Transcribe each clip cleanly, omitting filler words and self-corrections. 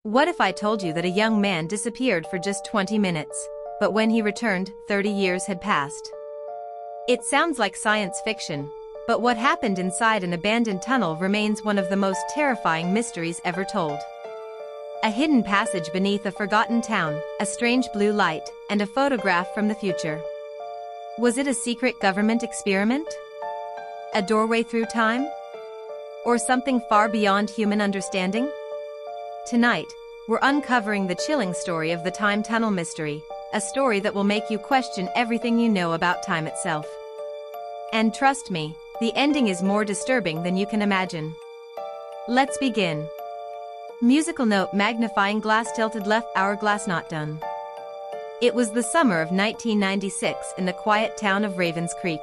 What if I told you that a young man disappeared for just 20 minutes, but when he returned, 30 years had passed? It sounds like science fiction, but what happened inside an abandoned tunnel remains one of the most terrifying mysteries ever told. A hidden passage beneath a forgotten town, a strange blue light, and a photograph from the future. Was it a secret government experiment? A doorway through time? Or something far beyond human understanding? Tonight, we're uncovering the chilling story of the time tunnel mystery, a story that will make you question everything you know about time itself. And trust me, the ending is more disturbing than you can imagine. Let's begin. Musical note: magnifying glass tilted left, hourglass not done. It was the summer of 1996 in the quiet town of Ravens Creek.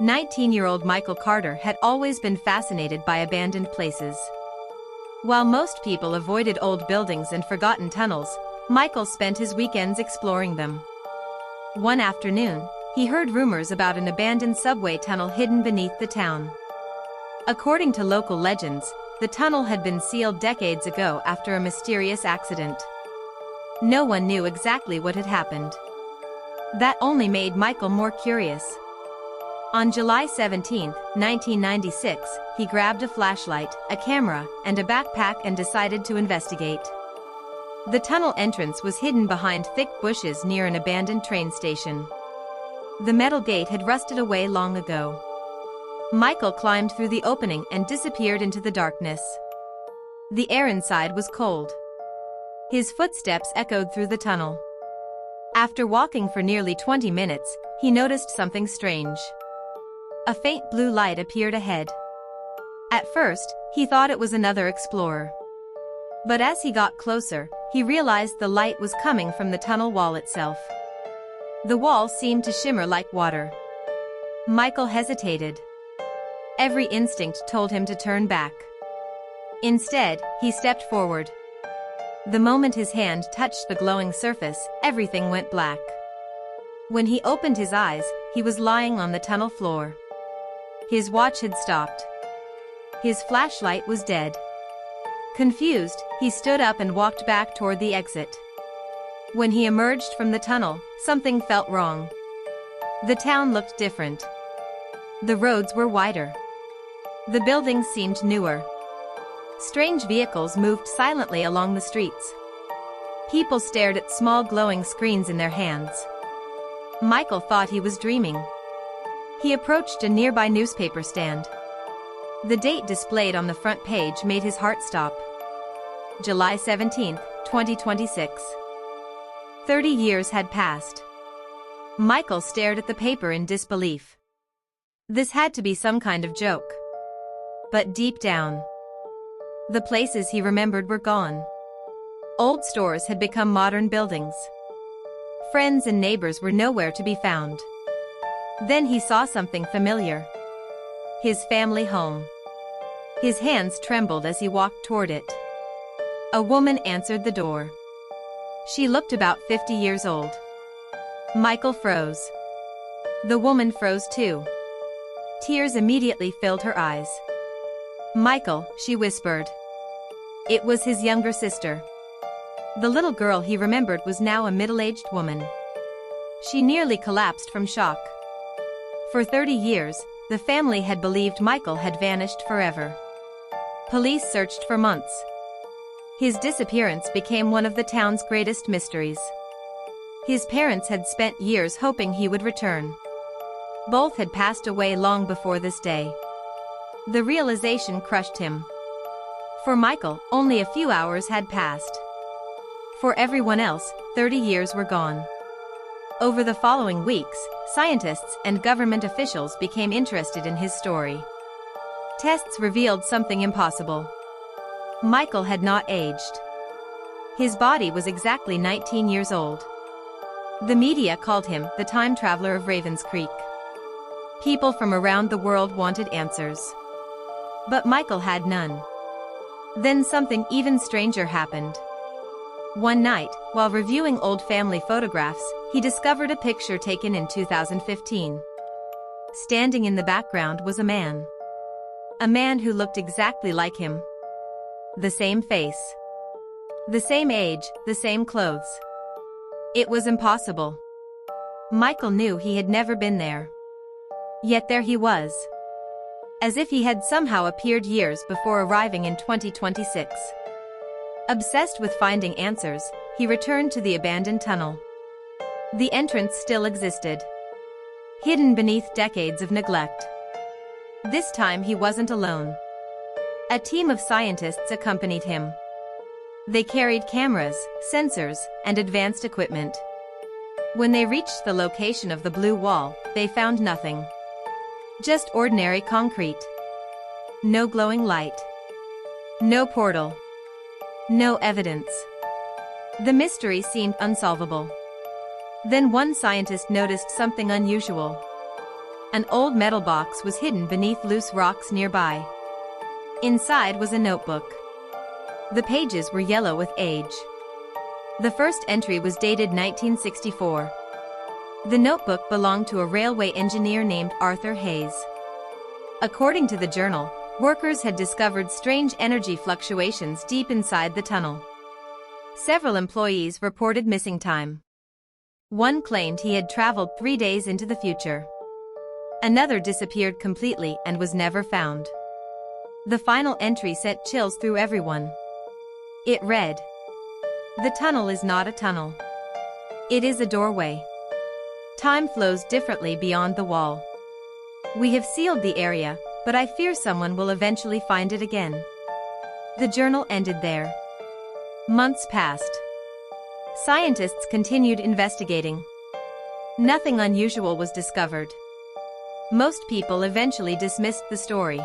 19-year-old Michael Carter had always been fascinated by abandoned places. While most people avoided old buildings and forgotten tunnels, Michael spent his weekends exploring them. One afternoon, he heard rumors about an abandoned subway tunnel hidden beneath the town. According to local legends, the tunnel had been sealed decades ago after a mysterious accident. No one knew exactly what had happened. That only made Michael more curious. On July 17, 1996, he grabbed a flashlight, a camera, and a backpack and decided to investigate. The tunnel entrance was hidden behind thick bushes near an abandoned train station. The metal gate had rusted away long ago. Michael climbed through the opening and disappeared into the darkness. The air inside was cold. His footsteps echoed through the tunnel. After walking for nearly 20 minutes, he noticed something strange. A faint blue light appeared ahead. At first, he thought it was another explorer. But as he got closer, he realized the light was coming from the tunnel wall itself. The wall seemed to shimmer like water. Michael hesitated. Every instinct told him to turn back. Instead, he stepped forward. The moment his hand touched the glowing surface, everything went black. When he opened his eyes, he was lying on the tunnel floor. His watch had stopped. His flashlight was dead. Confused, he stood up and walked back toward the exit. When he emerged from the tunnel, something felt wrong. The town looked different. The roads were wider. The buildings seemed newer. Strange vehicles moved silently along the streets. People stared at small glowing screens in their hands. Michael thought he was dreaming. He approached a nearby newspaper stand. The date displayed on the front page made his heart stop. July 17, 2026. 30 years had passed. Michael stared at the paper in disbelief. This had to be some kind of joke. But deep down, the places he remembered were gone. Old stores had become modern buildings. Friends and neighbors were nowhere to be found. Then he saw something familiar. His family home. His hands trembled as he walked toward it. A woman answered the door. She looked about 50 years old. Michael froze. The woman froze too. Tears immediately filled her eyes. "Michael," she whispered. It was his younger sister. The little girl he remembered was now a middle-aged woman. She nearly collapsed from shock. For 30 years, the family had believed Michael had vanished forever. Police searched for months. His disappearance became one of the town's greatest mysteries. His parents had spent years hoping he would return. Both had passed away long before this day. The realization crushed him. For Michael, only a few hours had passed. For everyone else, 30 years were gone. Over the following weeks, scientists and government officials became interested in his story. Tests revealed something impossible. Michael had not aged. His body was exactly 19 years old. The media called him the time traveler of Ravens Creek. People from around the world wanted answers. But Michael had none. Then something even stranger happened. One night, while reviewing old family photographs, he discovered a picture taken in 2015. Standing in the background was a man. A man who looked exactly like him. The same face. The same age, the same clothes. It was impossible. Michael knew he had never been there. Yet there he was. As if he had somehow appeared years before arriving in 2026. Obsessed with finding answers, he returned to the abandoned tunnel. The entrance still existed, hidden beneath decades of neglect. This time he wasn't alone. A team of scientists accompanied him. They carried cameras, sensors, and advanced equipment. When they reached the location of the blue wall, they found nothing. Just ordinary concrete. No glowing light. No portal. No evidence. The mystery seemed unsolvable. Then one scientist noticed something unusual. An old metal box was hidden beneath loose rocks nearby. Inside was a notebook. The pages were yellow with age. The first entry was dated 1964. The notebook belonged to a railway engineer named Arthur Hayes. According to the journal, workers had discovered strange energy fluctuations deep inside the tunnel. Several employees reported missing time. One claimed he had traveled 3 days into the future. Another disappeared completely and was never found. The final entry sent chills through everyone. It read, "The tunnel is not a tunnel. It is a doorway. Time flows differently beyond the wall. We have sealed the area, but I fear someone will eventually find it again." The journal ended there. Months passed. Scientists continued investigating. Nothing unusual was discovered. Most people eventually dismissed the story.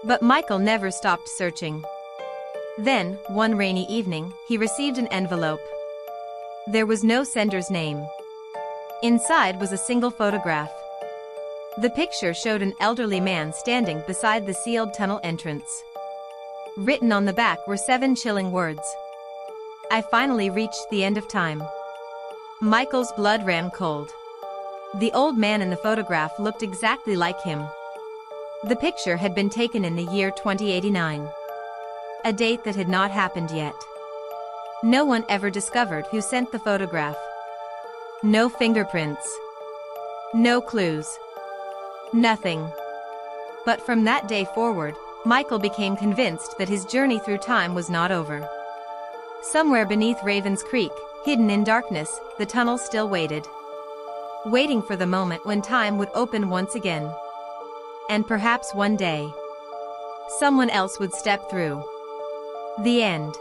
But Michael never stopped searching. Then, one rainy evening, he received an envelope. There was no sender's name. Inside was a single photograph. The picture showed an elderly man standing beside the sealed tunnel entrance. Written on the back were 7 chilling words. "I finally reached the end of time." Michael's blood ran cold. The old man in the photograph looked exactly like him. The picture had been taken in the year 2089. A date that had not happened yet. No one ever discovered who sent the photograph. No fingerprints. No clues. Nothing. But from that day forward, Michael became convinced that his journey through time was not over. Somewhere beneath Raven's Creek, hidden in darkness, the tunnel still waited. Waiting for the moment when time would open once again. And perhaps one day, someone else would step through. The end.